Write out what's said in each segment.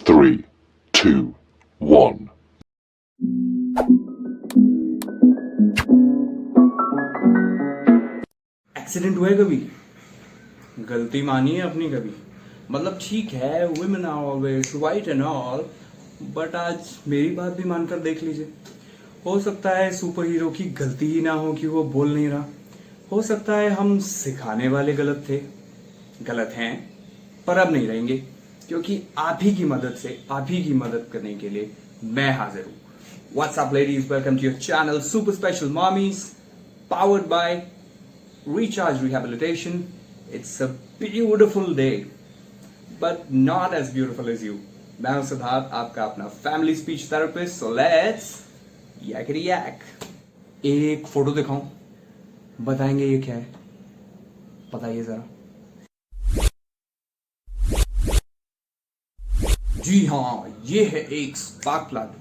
3, 2, 1. Accident हुआ है कभी? गलती मानी है अपनी कभी? मतलब ठीक है, women are always right and all, but आज मेरी बात भी मानकर देख लीजिए। हो सकता है सुपर हीरो की गलती ही ना हो कि वो बोल नहीं रहा। हो सकता है हम सिखाने वाले गलत थे, गलत हैं, पर अब नहीं रहेंगे, क्योंकि आप ही की मदद से, आप ही की मदद करने के लिए मैं हाजिर हूं। What's up ladies, welcome to your channel Super Special Mommies, powered by Recharge Rehabilitation. It's a beautiful day, but not as beautiful as you. मैं हूं सिद्धार्थ, आपका अपना family speech therapist. So let's yakety yak. एक photo दिखाऊं, बताएंगे ये क्या है? बताइए जरा। जी हाँ, ये है एक स्पार्क प्लग।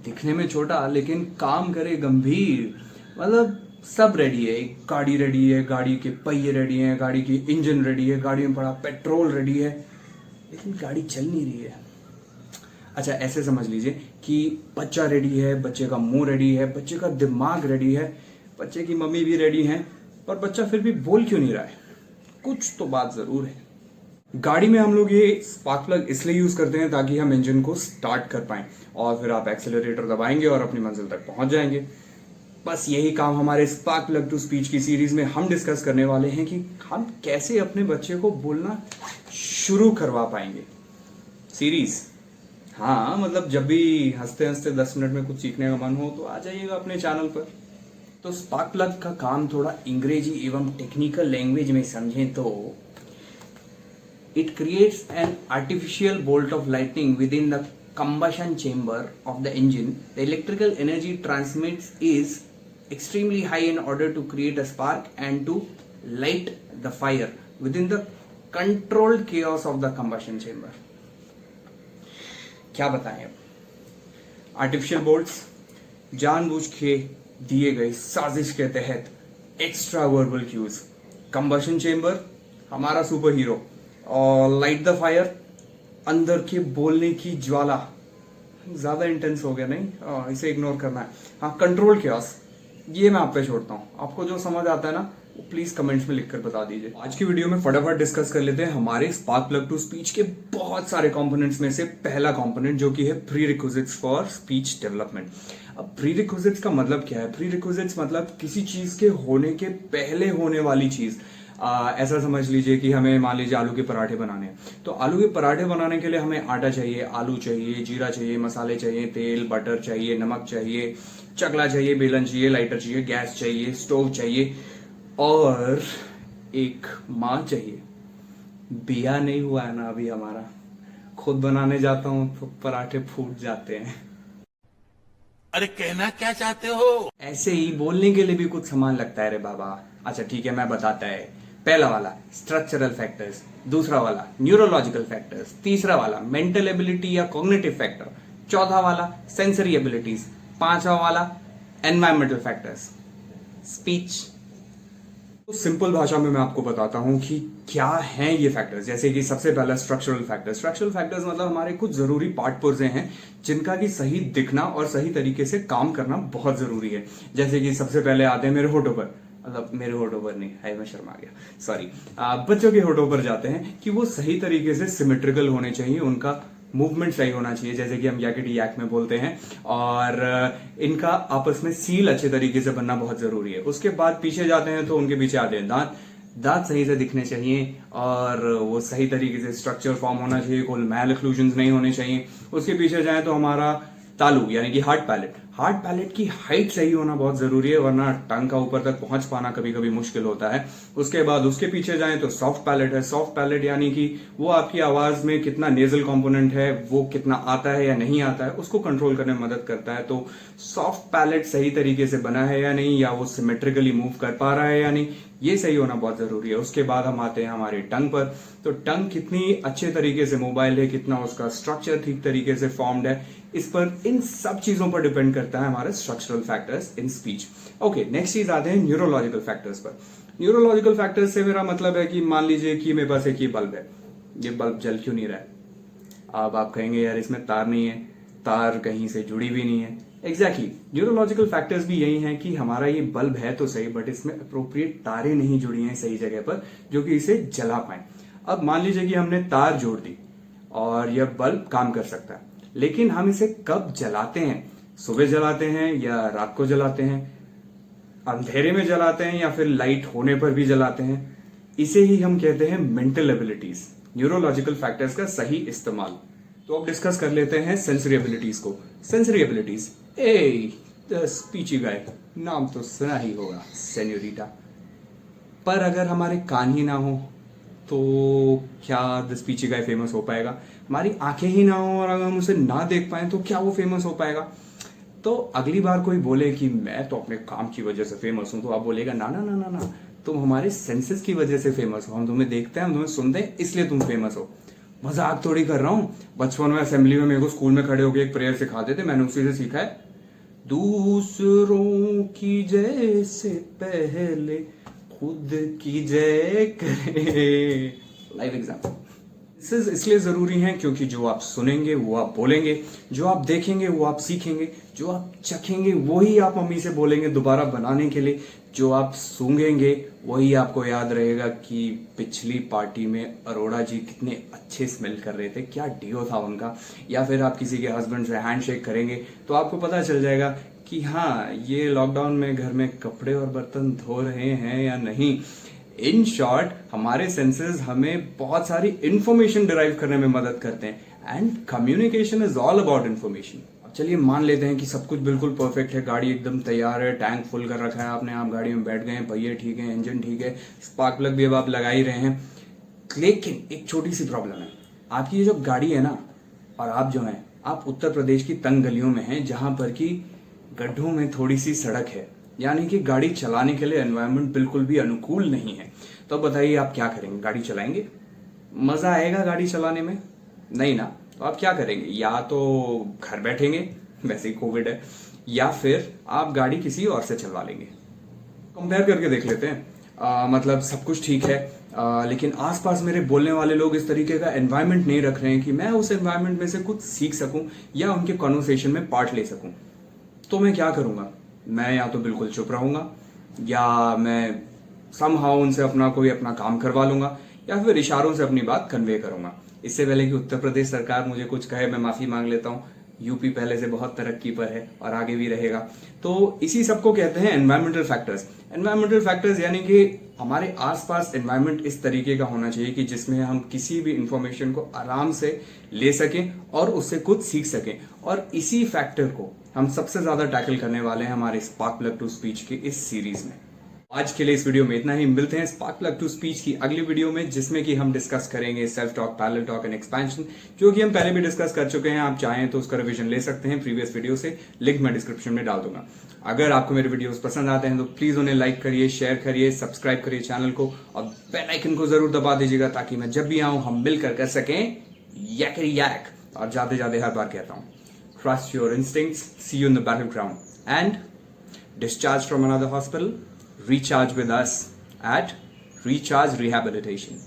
दिखने में छोटा लेकिन काम करे गंभीर। मतलब सब रेडी है, एक गाड़ी रेडी है, गाड़ी के पहिए रेडी हैं, गाड़ी की इंजन रेडी है, गाड़ी में पड़ा पेट्रोल रेडी है, लेकिन गाड़ी चल नहीं रही है। अच्छा, ऐसे समझ लीजिए कि बच्चा रेडी है, बच्चे का मुंह रेडी है, बच्चे का दिमाग रेडी है, बच्चे की मम्मी भी रेडी है, पर बच्चा फिर भी बोल क्यों नहीं रहा है? कुछ तो बात जरूर है। गाड़ी में हम लोग ये स्पार्क प्लग इसलिए यूज करते हैं ताकि हम इंजन को स्टार्ट कर पाएं, और फिर आप एक्सेलरेटर दबाएंगे और अपनी मंजिल तक पहुंच जाएंगे। बस यही काम हमारे स्पार्क प्लग टू स्पीच की सीरीज में हम डिस्कस करने वाले हैं कि हम कैसे अपने बच्चे को बोलना शुरू करवा पाएंगे। सीरीज, हाँ, मतलब जब भी हंसते हंसते 10 मिनट में कुछ सीखने का मन हो तो आ जाइएगा अपने चैनल पर। तो स्पार्क प्लग का काम थोड़ा अंग्रेजी एवं टेक्निकल लैंग्वेज में समझें तो it creates an artificial bolt of lightning within the combustion chamber of the engine. The electrical energy transmits is extremely high in order to create a spark and to light the fire within the controlled chaos of the combustion chamber. क्या बताएं अब? Artificial bolts जानबूझ के दिए गए साजिश के तहत extra verbal cues, combustion chamber हमारा सुपर हीरो, और लाइट द फायर अंदर के बोलने की ज्वाला। ज्यादा इंटेंस हो गया नहीं? इसे इग्नोर करना है। हाँ, कंट्रोल क्योस, ये मैं आप पे छोड़ता हूँ। आपको जो समझ आता है ना, वो प्लीज कमेंट्स में लिखकर बता दीजिए। आज की वीडियो में फटाफट डिस्कस कर लेते हैं हमारे स्पार्क प्लग टू स्पीच के बहुत सारे कंपोनेंट्स में से पहला कंपोनेंट, जो कि है pre requisites for speech development. अब प्री रिक्विजिट्स का मतलब क्या है? प्री रिक्विजिट्स मतलब किसी चीज के होने के पहले होने वाली चीज। ऐसा समझ लीजिए कि हमें, मान लीजिए, आलू के पराठे बनाने हैं, तो आलू के पराठे बनाने के लिए हमें आटा चाहिए, आलू चाहिए, जीरा चाहिए, मसाले चाहिए, तेल बटर चाहिए, नमक चाहिए, चकला चाहिए, बेलन चाहिए, लाइटर चाहिए, गैस चाहिए, स्टोव चाहिए, और एक माँ चाहिए। बिया नहीं हुआ है ना अभी हमारा। खुद बनाने जाता हूं तो पराठे फूट जाते हैं। अरे कहना क्या चाहते हो? ऐसे ही बोलने के लिए भी कुछ सामान लगता है रे बाबा। अच्छा ठीक है, मैं बताता है। पहला वाला स्ट्रक्चरल फैक्टर्स, दूसरा वाला न्यूरोलॉजिकल फैक्टर्स, तीसरा वाला मेंटल एबिलिटी या कॉग्निटिव फैक्टर, चौथा वाला सेंसरी एबिलिटीज, पांचवा वाला एनवायरमेंटल फैक्टर्स। स्पीच तो सिंपल भाषा में मैं आपको बताता हूं कि क्या हैं ये फैक्टर्स। जैसे कि सबसे पहला स्ट्रक्चरल फैक्टर्स। स्ट्रक्चरल फैक्टर्स मतलब हमारे कुछ जरूरी पार्ट पुर्जे हैं जिनका कि सही दिखना और सही तरीके से काम करना बहुत जरूरी है। जैसे कि सबसे पहले आते हैं मेरे होठों पर, मतलब मेरे होठों पर नहीं, हाय मैं शर्मा गया, सॉरी, बच्चों के होठों पर जाते हैं कि वो सही तरीके से सिमेट्रिकल होने चाहिए, उनका मूवमेंट सही होना चाहिए, जैसे कि हम yakety yak में बोलते हैं, और इनका आपस में सील अच्छे तरीके से बनना बहुत जरूरी है। उसके बाद पीछे जाते हैं तो उनके पीछे आते हैं दांत। दांत सही से दिखने चाहिए और वो सही तरीके से स्ट्रक्चर फॉर्म होना चाहिए, कोई मैल एक्लूजन नहीं होने चाहिए। उसके पीछे जाए तो हमारा तालू यानी कि हार्ड पैलेट। हार्ड पैलेट की हाइट सही होना बहुत जरूरी है, वरना टंग का ऊपर तक पहुंच पाना कभी कभी मुश्किल होता है। उसके बाद उसके पीछे जाएं तो सॉफ्ट पैलेट है। सॉफ्ट पैलेट यानी कि वो आपकी आवाज में कितना नेजल कंपोनेंट है, वो कितना आता है या नहीं आता है, उसको कंट्रोल करने में मदद करता है। तो सॉफ्ट पैलेट सही तरीके से बना है या नहीं, या वो सिमेट्रिकली मूव कर पा रहा है या नहीं, ये सही होना बहुत जरूरी है। उसके बाद हम आते हैं हमारे टंग पर। तो टंग कितनी अच्छे तरीके से मोबाइल है, कितना उसका स्ट्रक्चर ठीक तरीके से फॉर्म्ड है, इस पर, इन सब चीजों पर डिपेंड करता है हमारे structural factors in speech. Okay, next चीज आते हैं न्यूरोलॉजिकल फैक्टर्स पर। न्यूरोलॉजिकल फैक्टर्स से मेरा मतलब है कि मान लीजिए कि मेरे पास एक ये बल्ब है, ये बल्ब जल क्यों नहीं रहा है? अब आप कहेंगे यार इसमें तार नहीं है, तार कहीं से जुड़ी भी नहीं है। एग्जैक्टली न्यूरोलॉजिकल फैक्टर्स भी यही हैं कि हमारा ये बल्ब है तो सही, बट इसमें अप्रोप्रिएट तारें नहीं जुड़ी हैं सही जगह पर जो कि इसे जला पाए। अब मान लीजिए कि हमने तार जोड़ दी और यह बल्ब काम कर सकता है, लेकिन हम इसे कब जलाते हैं? सुबह जलाते हैं या रात को जलाते हैं, अंधेरे में जलाते हैं या फिर लाइट होने पर भी जलाते हैं? इसे ही हम कहते हैं मेंटल एबिलिटीज, न्यूरोलॉजिकल फैक्टर्स का सही इस्तेमाल। तो अब डिस्कस कर लेते हैं सेंसरी एबिलिटीज को। सेंसरी एबिलिटीज, द स्पीची गाय, नाम तो सुना ही होगा सेन्योरिटा। पर अगर हमारे कान ही ना हो तो क्या द स्पीची गाय फेमस हो पाएगा? हमारी आंखें ही ना हो और अगर हम उसे ना देख पाए तो क्या वो फेमस हो पाएगा? तो अगली बार कोई बोले कि मैं तो अपने काम की वजह से फेमस हूं, तो आप बोलेगा ना ना ना ना ना, तुम हमारे सेंसेस की वजह से फेमस हो। हम तुम्हें देखते हैं, हम तुम्हें सुनते हैं, इसलिए तुम फेमस हो। मजाक थोड़ी कर रहा हूं। बचपन में असेंबली में मेरे को स्कूल में खड़े होकर एक प्रेयर सिखाते थे, मैंने उसी से सीखा है। दूसरों की जय से पहले खुद की जय करे। Live example. इसलिए जरूरी है क्योंकि जो आप सुनेंगे वो आप बोलेंगे, जो आप देखेंगे वो आप सीखेंगे, जो आप चखेंगे वही आप मम्मी से बोलेंगे दोबारा बनाने के लिए, जो आप सूंघेंगे वही आपको याद रहेगा कि पिछली पार्टी में अरोड़ा जी कितने अच्छे स्मेल कर रहे थे, क्या डियो था उनका। या फिर आप किसी के हस्बैंड से हैंडशेक करेंगे तो आपको पता चल जाएगा कि हाँ ये लॉकडाउन में घर में कपड़े और बर्तन धो रहे हैं या नहीं। इन शॉर्ट हमारे सेंसेस हमें बहुत सारी इंफॉर्मेशन डिराइव करने में मदद करते हैं and communication is all about information. अब चलिए मान लेते हैं कि सब कुछ बिल्कुल परफेक्ट है, गाड़ी एकदम तैयार है, टैंक फुल कर रखा है आपने, आप गाड़ी में बैठ गए हैं, पहिए ठीक है, इंजन ठीक है, स्पार्क प्लग भी अब आप लगा ही रहे हैं। लेकिन एक छोटी सी प्रॉब्लम है, आपकी ये जो गाड़ी है ना, और आप जो हैं, आप उत्तर प्रदेश की तंग गलियों में हैं जहां पर की गड्ढों में थोड़ी सी सड़क है, यानी कि गाड़ी चलाने के लिए एनवायरनमेंट बिल्कुल भी अनुकूल नहीं है। तो बताइए आप क्या करेंगे? गाड़ी चलाएंगे? मजा आएगा गाड़ी चलाने में? नहीं ना। तो आप क्या करेंगे? या तो घर बैठेंगे, वैसे ही कोविड है, या फिर आप गाड़ी किसी और से चलवा लेंगे। कंपेयर करके देख लेते हैं। मतलब सब कुछ ठीक है, लेकिन आसपास मेरे बोलने वाले लोग इस तरीके का एनवायरनमेंट नहीं रख रहे हैं कि मैं उस एनवायरनमेंट में से कुछ सीख सकूं या उनके कॉन्वर्सेशन में पार्ट ले सकूं। तो मैं क्या करूंगा? मैं या तो बिल्कुल चुप रहूंगा, या मैं समहाउ उनसे अपना काम करवा लूंगा, या फिर इशारों से अपनी बात कन्वे करूंगा। इससे पहले कि उत्तर प्रदेश सरकार मुझे कुछ कहे, मैं माफी मांग लेता हूँ। यूपी पहले से बहुत तरक्की पर है और आगे भी रहेगा। तो इसी सबको कहते हैं एनवायरमेंटल फैक्टर्स। एनवायरमेंटल फैक्टर्स यानी कि हमारे आसपास एनवायरमेंट इस तरीके का होना चाहिए कि जिसमें हम किसी भी इंफॉर्मेशन को आराम से ले सकें और उससे कुछ सीख सकें। और इसी फैक्टर को हम सबसे ज्यादा टैकल करने वाले हैं हमारे स्पार्क प्लग टू स्पीच की इस सीरीज में। आज के लिए इस वीडियो में इतना ही। मिलते हैं स्पार्क प्लग टू स्पीच की अगली वीडियो में, जिसमें कि हम डिस्कस करेंगे self talk, parallel talk and expansion, जो कि हम पहले भी डिस्कस कर चुके हैं। आप चाहें तो उसका रिवीजन ले सकते हैं प्रीवियस वीडियो से, लिंक मैं डिस्क्रिप्शन में डाल दूंगा। अगर आपको मेरे वीडियोस पसंद आते हैं तो प्लीज उन्हें लाइक करिए, शेयर करिए, सब्सक्राइब करिए चैनल को, और बेल आइकन को जरूर दबा दीजिएगा ताकि मैं जब भी आऊं हम मिलकर कर सकें यकरी यक। और जाते जाते हर बार कहता हूं, trust your instincts, see you in the battleground, and discharged from another hospital, recharge with us at Recharge Rehabilitation.